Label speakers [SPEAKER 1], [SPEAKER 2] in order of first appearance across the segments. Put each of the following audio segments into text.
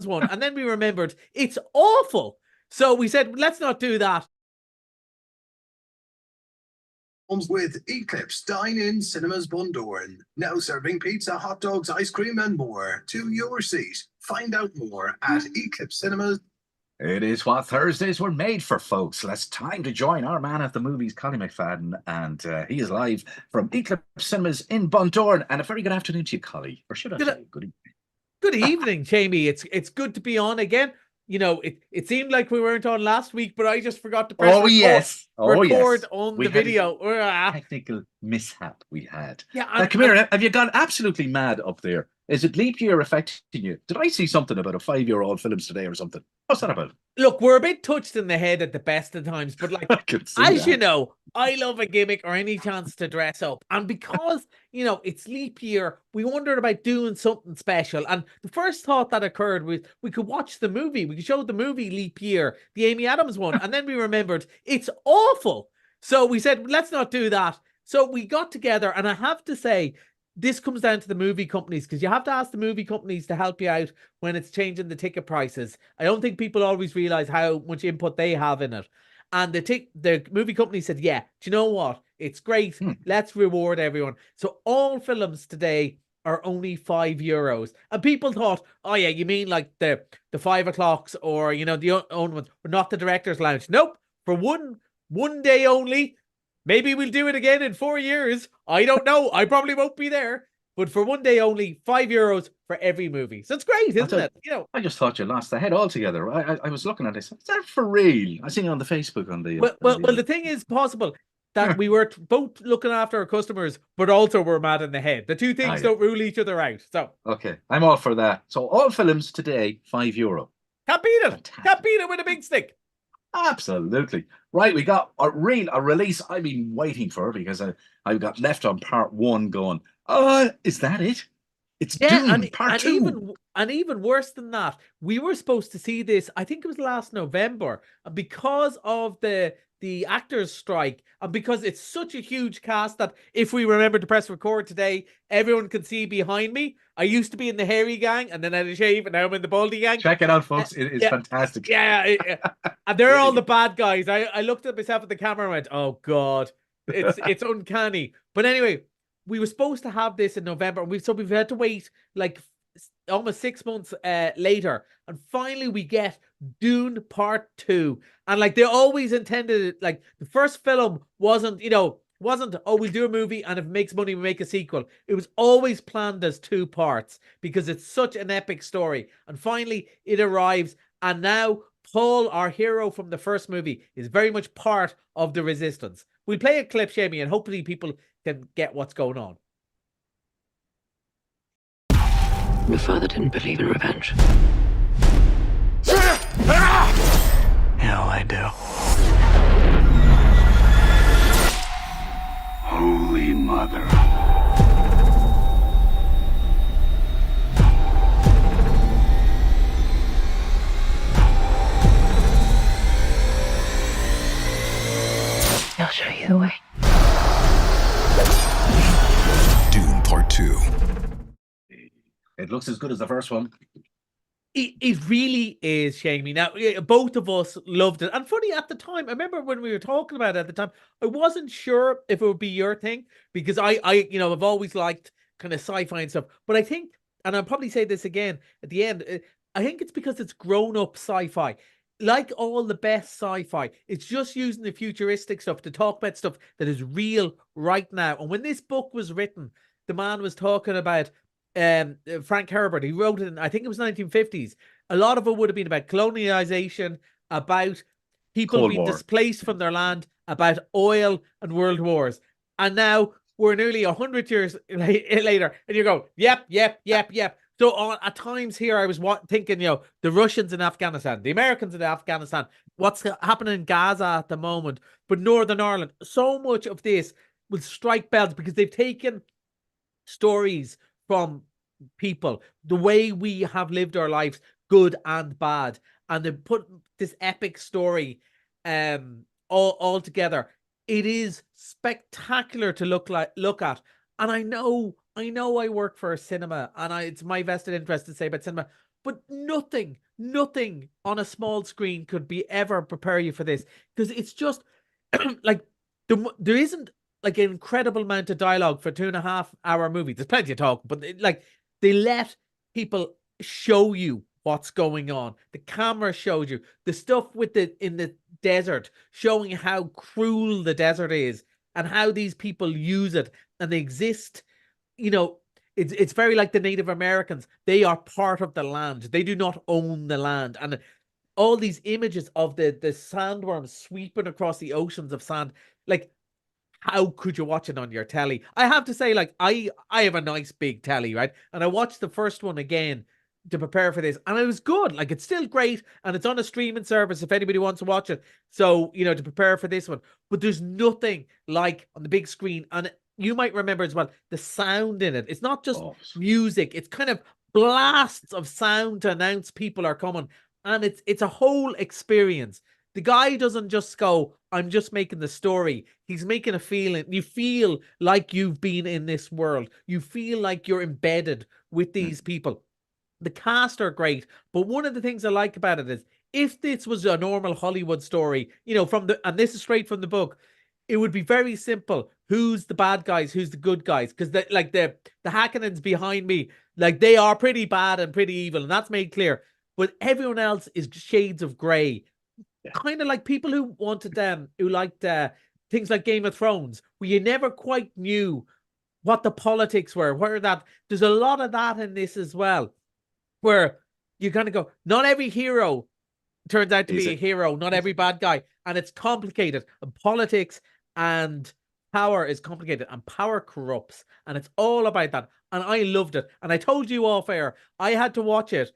[SPEAKER 1] one, and then we remembered it's awful. So we said, let's not do that.
[SPEAKER 2] Comes with Eclipse Cinemas Bundoran. Now serving pizza, hot dogs, ice cream, and more to your seat. Find out more at Eclipse Cinemas.
[SPEAKER 3] It is what Thursdays were made for, folks. So it's time to join our man at the movies, Collie McFadden, and he is live from Eclipse Cinemas in Bundoran. And a very good afternoon to you, Collie. Or should I say good evening?
[SPEAKER 1] Good evening, Seamie. It's good to be on again. You know, it seemed like we weren't on last week, but I just forgot to press record on the video.
[SPEAKER 3] Technical mishap we had.
[SPEAKER 1] Yeah,
[SPEAKER 3] come here. Have you gone absolutely mad up there? Is it leap year affecting you? Did I see something about a 5-year-old films today or something? What's that about?
[SPEAKER 1] Look, we're a bit touched in the head at the best of times, but like, as you know, I love a gimmick or any chance to dress up. And because, you know, it's leap year, we wondered about doing something special. And the first thought that occurred was we could watch the movie. We could show the movie Leap Year, the Amy Adams one. And then we remembered it's awful. So we said, let's not do that. So we got together, and I have to say, this comes down to the movie companies, because you have to ask the movie companies to help you out when it's changing the ticket prices. I don't think people always realize how much input they have in it. And the movie company said, yeah, do you know what? It's great. Let's reward everyone. So all films today are only €5. And people thought, oh yeah, you mean like the 5 o'clocks or, you know, the own ones, but not the director's lounge. Nope. For one day only. Maybe we'll do it again in 4 years. I don't know. I probably won't be there. But for one day only, €5 for every movie. So it's great, isn't it? You know,
[SPEAKER 3] I just thought you lost the head altogether. I was looking at this. Is that for real? I seen it on the Facebook on the.
[SPEAKER 1] Well, the thing is possible that we were both looking after our customers, but also we're mad in the head. The two things don't rule each other out. So
[SPEAKER 3] okay, I'm all for that. So all films today, €5.
[SPEAKER 1] Can't beat it. Can't beat it with a big stick.
[SPEAKER 3] Absolutely. Right, we got a release I've been waiting for, because I got left on part 1 going, is that it? It's Dune, part 2.
[SPEAKER 1] Even worse than that, we were supposed to see this, I think it was last November, and because of the actors strike, and because it's such a huge cast that if we remember to press record today, everyone can see behind me. I used to be in the hairy gang, and then I had a shave, and now I'm in the baldy gang.
[SPEAKER 3] Check it out, folks. It is fantastic.
[SPEAKER 1] Yeah. And they're all the bad guys. I looked at myself at the camera and went, oh God, it's uncanny. But anyway, we were supposed to have this in November, and we've had to wait like almost 6 months later, and finally we get Dune Part 2. And like, they always intended it, like the first film wasn't, oh, we'll do a movie, and if it makes money we make a sequel. It was always planned as 2 parts because it's such an epic story. And finally it arrives, and now Paul, our hero from the first movie, is very much part of the resistance. We'll play a clip, Seamie, and hopefully people can get what's going on.
[SPEAKER 4] Your father didn't believe in revenge.
[SPEAKER 5] Hell, I do.
[SPEAKER 6] Holy Mother.
[SPEAKER 4] I'll show you the way.
[SPEAKER 5] Dune Part 2.
[SPEAKER 3] It looks as good as the first one.
[SPEAKER 1] It really is, Seamie. Now, both of us loved it. And funny, at the time, I remember when we were talking about it at the time, I wasn't sure if it would be your thing, because I've always liked kind of sci-fi and stuff. But I think, and I'll probably say this again at the end, I think it's because it's grown-up sci-fi. Like all the best sci-fi, it's just using the futuristic stuff to talk about stuff that is real right now. And when this book was written, the man was talking about Frank Herbert. He wrote it in, I think it was 1950s. A lot of it would have been about colonization, about people being displaced from their land, about oil and world wars. And now we're nearly 100 years later, and you go, yep. So at times here, I was thinking, the Russians in Afghanistan, the Americans in Afghanistan, what's happening in Gaza at the moment, but Northern Ireland. So much of this will strike bells because they've taken stories from people, the way we have lived our lives, good and bad, and they put this epic story all together. It is spectacular to look at, and I know I work for a cinema, and it's my vested interest to say about cinema, but nothing on a small screen could be ever prepare you for this, because it's just like there isn't like an incredible amount of dialogue for 2.5 hour movie. There's plenty of talk, but they let people show you what's going on. The camera shows you the stuff in the desert, showing how cruel the desert is and how these people use it, and they exist. It's very like the Native Americans. They are part of the land. They do not own the land. And all these images of the sandworms sweeping across the oceans of sand, like, how could you watch it on your telly? I have to say, like, I have a nice big telly, right? And I watched the first one again to prepare for this, and it was good. Like, it's still great, and it's on a streaming service if anybody wants to watch it. So, to prepare for this one. But there's nothing like on the big screen. And you might remember as well, the sound in it. It's not just music. It's kind of blasts of sound to announce people are coming. And it's a whole experience. The guy doesn't just go, I'm just making the story. He's making a feeling. You feel like you've been in this world. You feel like you're embedded with these people. The cast are great. But one of the things I like about it is, if this was a normal Hollywood story, and this is straight from the book, it would be very simple. Who's the bad guys? Who's the good guys? Because the Hakkinen behind me, like, they are pretty bad and pretty evil, and that's made clear. But everyone else is shades of grey. Yeah. Kind of like people who liked things like Game of Thrones, where you never quite knew what the politics were. There's a lot of that in this as well, where you kind of go, not every hero turns out to be a hero, not every bad guy, and it's complicated. And politics and power is complicated, and power corrupts, and it's all about that. And I loved it. And I told you off air, I had to watch it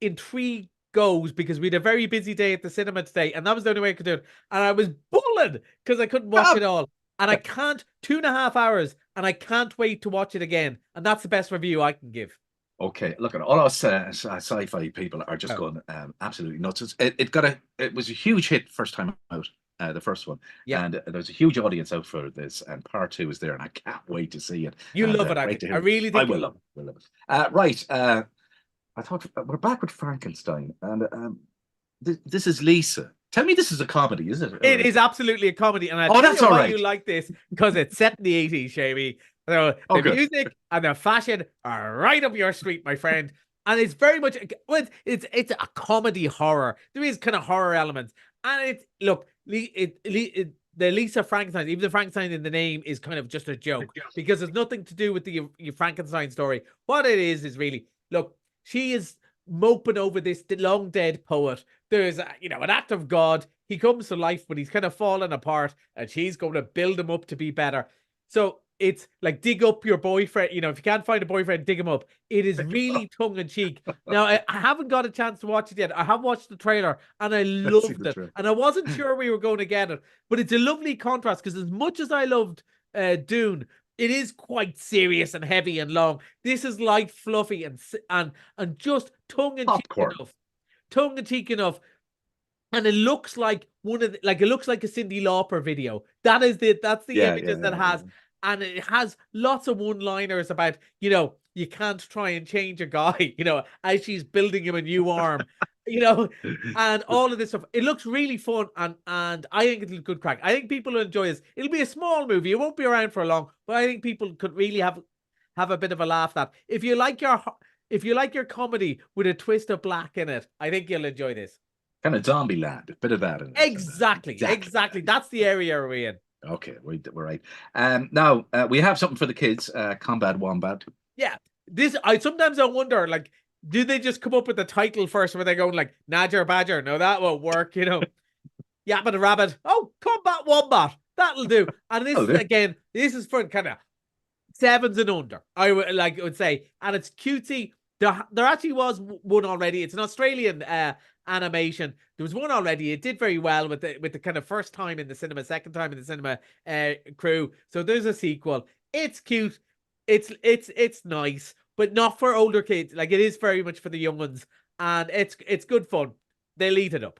[SPEAKER 1] in 3 goes because we had a very busy day at the cinema today, and that was the only way I could do it. And I was bullet because I couldn't watch it all. And I can't, 2.5 hours, and I can't wait to watch it again. And that's the best review I can give.
[SPEAKER 3] Okay, look at all us sci-fi people are just going absolutely nuts. It was a huge hit first time out, the first one, and there's a huge audience out for this, and part 2 is there, and I can't wait to see it.
[SPEAKER 1] You love it, I really think
[SPEAKER 3] I will love it. Right, I thought we're back with Frankenstein, and this is Lisa. Tell me, this is a comedy, is it?
[SPEAKER 1] It is absolutely a comedy, and
[SPEAKER 3] that's all right.
[SPEAKER 1] You like this because it's set in the 80s, Seamie. So the music and the fashion are right up your street, my friend. And it's very much, it's a comedy horror. There is kind of horror elements, and the Lisa Frankenstein, even the Frankenstein in the name, is kind of just a joke because there's nothing to do with the Frankenstein story. What it is really, look, she is moping over this long dead poet. There's an act of God. He comes to life, but he's kind of fallen apart, and she's going to build him up to be better. So it's like, dig up your boyfriend. If you can't find a boyfriend, dig him up. It is really tongue-in-cheek. Now, I haven't got a chance to watch it yet. I have watched the trailer, and I loved it. And I wasn't sure we were going to get it. But it's a lovely contrast, because as much as I loved Dune, it is quite serious and heavy and long. This is light, fluffy, and just tongue-in-cheek enough. And it looks like it looks like a Cyndi Lauper video. That's the images that it has. Yeah. And it has lots of one-liners about, you can't try and change a guy, as she's building him a new arm, and all of this stuff. It looks really fun, and I think it's a good crack. I think people will enjoy this. It'll be a small movie. It won't be around for long, but I think people could really have a bit of a laugh at. If you like your comedy with a twist of black in it, I think you'll enjoy this.
[SPEAKER 3] Kind of Zombieland, a bit of that in it.
[SPEAKER 1] Exactly. That's the area we're in.
[SPEAKER 3] Okay, we're right. Now we have something for the kids. Combat Wombat.
[SPEAKER 1] Yeah, sometimes I wonder, like, do they just come up with the title first, where they're going like Nadger Badger? No, that won't work. Yabbit a Rabbit. Oh, Combat Wombat. That'll do. And this is for kind of 7s and under. I would say, and it's cutesy. There actually was one already. It's an Australian animation. There was one already. It did very well with the kind of first time in the cinema, second time in the cinema crew. So there's a sequel. It's cute. It's nice, but not for older kids. Like, it is very much for the young ones, and it's good fun. They'll eat it up.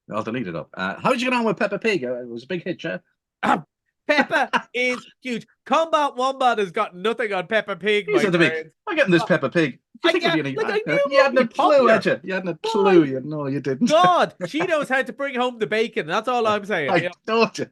[SPEAKER 3] They'll eat it up. How did you get on with Peppa Pig? It was a big hit, yeah.
[SPEAKER 1] Peppa is huge. Combat Wombat has got nothing on Peppa Pig.
[SPEAKER 3] These
[SPEAKER 1] My
[SPEAKER 3] are the big.
[SPEAKER 1] friends.
[SPEAKER 3] I'm getting this Peppa Pig. Do you
[SPEAKER 1] I
[SPEAKER 3] think it'd
[SPEAKER 1] get,
[SPEAKER 3] be any?
[SPEAKER 1] like, I knew
[SPEAKER 3] You hadn't a
[SPEAKER 1] it would be
[SPEAKER 3] clue,
[SPEAKER 1] popular.
[SPEAKER 3] had you? You hadn't a clue. You know, you didn't.
[SPEAKER 1] God, she knows how to bring home the bacon. That's all I'm saying.
[SPEAKER 3] I told you.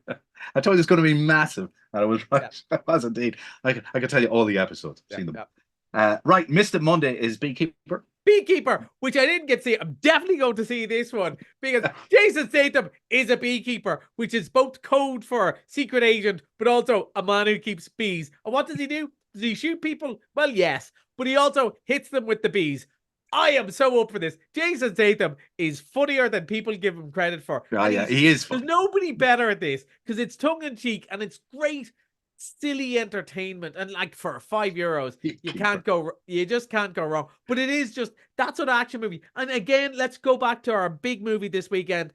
[SPEAKER 3] I told you it's going to be massive. And I was right. I was indeed. I can tell you all the episodes. Seen them. Right, Missed It Monday is Beekeeper.
[SPEAKER 1] Beekeeper, which I didn't get to see. I'm definitely going to see this one because Jason Statham is a beekeeper, which is both code for secret agent, but also a man who keeps bees. And what does he do? Does he shoot people? Well, yes, but he also hits them with the bees. I am so up for this. Jason Statham is funnier than people give him credit for.
[SPEAKER 3] Oh, yeah, he is funny.
[SPEAKER 1] There's nobody better at this because it's tongue in cheek and it's great, silly entertainment. And like for €5, you just can't go wrong. But it is just that sort of action movie. And again, let's go back to our big movie this weekend,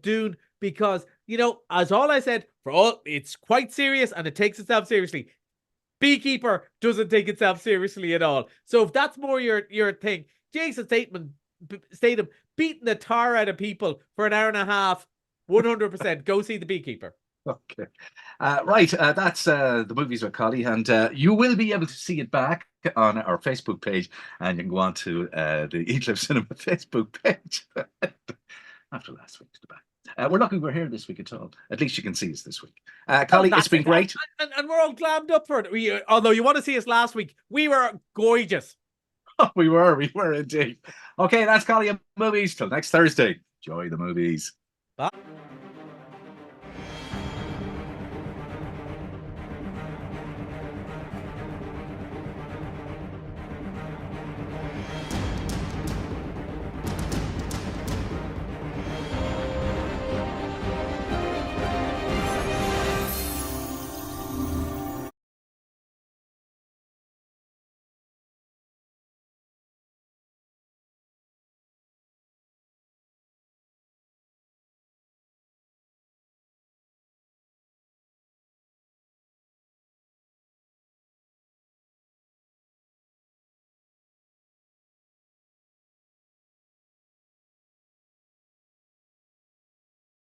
[SPEAKER 1] Dune, because as all I said, it's quite serious and it takes itself seriously. Beekeeper doesn't take itself seriously at all. So if that's more your thing, Jason Statham beating the tar out of people for an hour and a half, 100%. Go see The Beekeeper.
[SPEAKER 3] Okay. Right. That's the movies with Collie, and you will be able to see it back on our Facebook page, and you can go on to the Eclipse Cinema Facebook page after last week's debate. We're lucky we're here this week at all. At least you can see us this week. Collie, it's been great.
[SPEAKER 1] And we're all glammed up for it. Although you want to see us last week, we were gorgeous.
[SPEAKER 3] We were indeed. Okay, that's Collie and Movies. Till next Thursday. Enjoy the movies.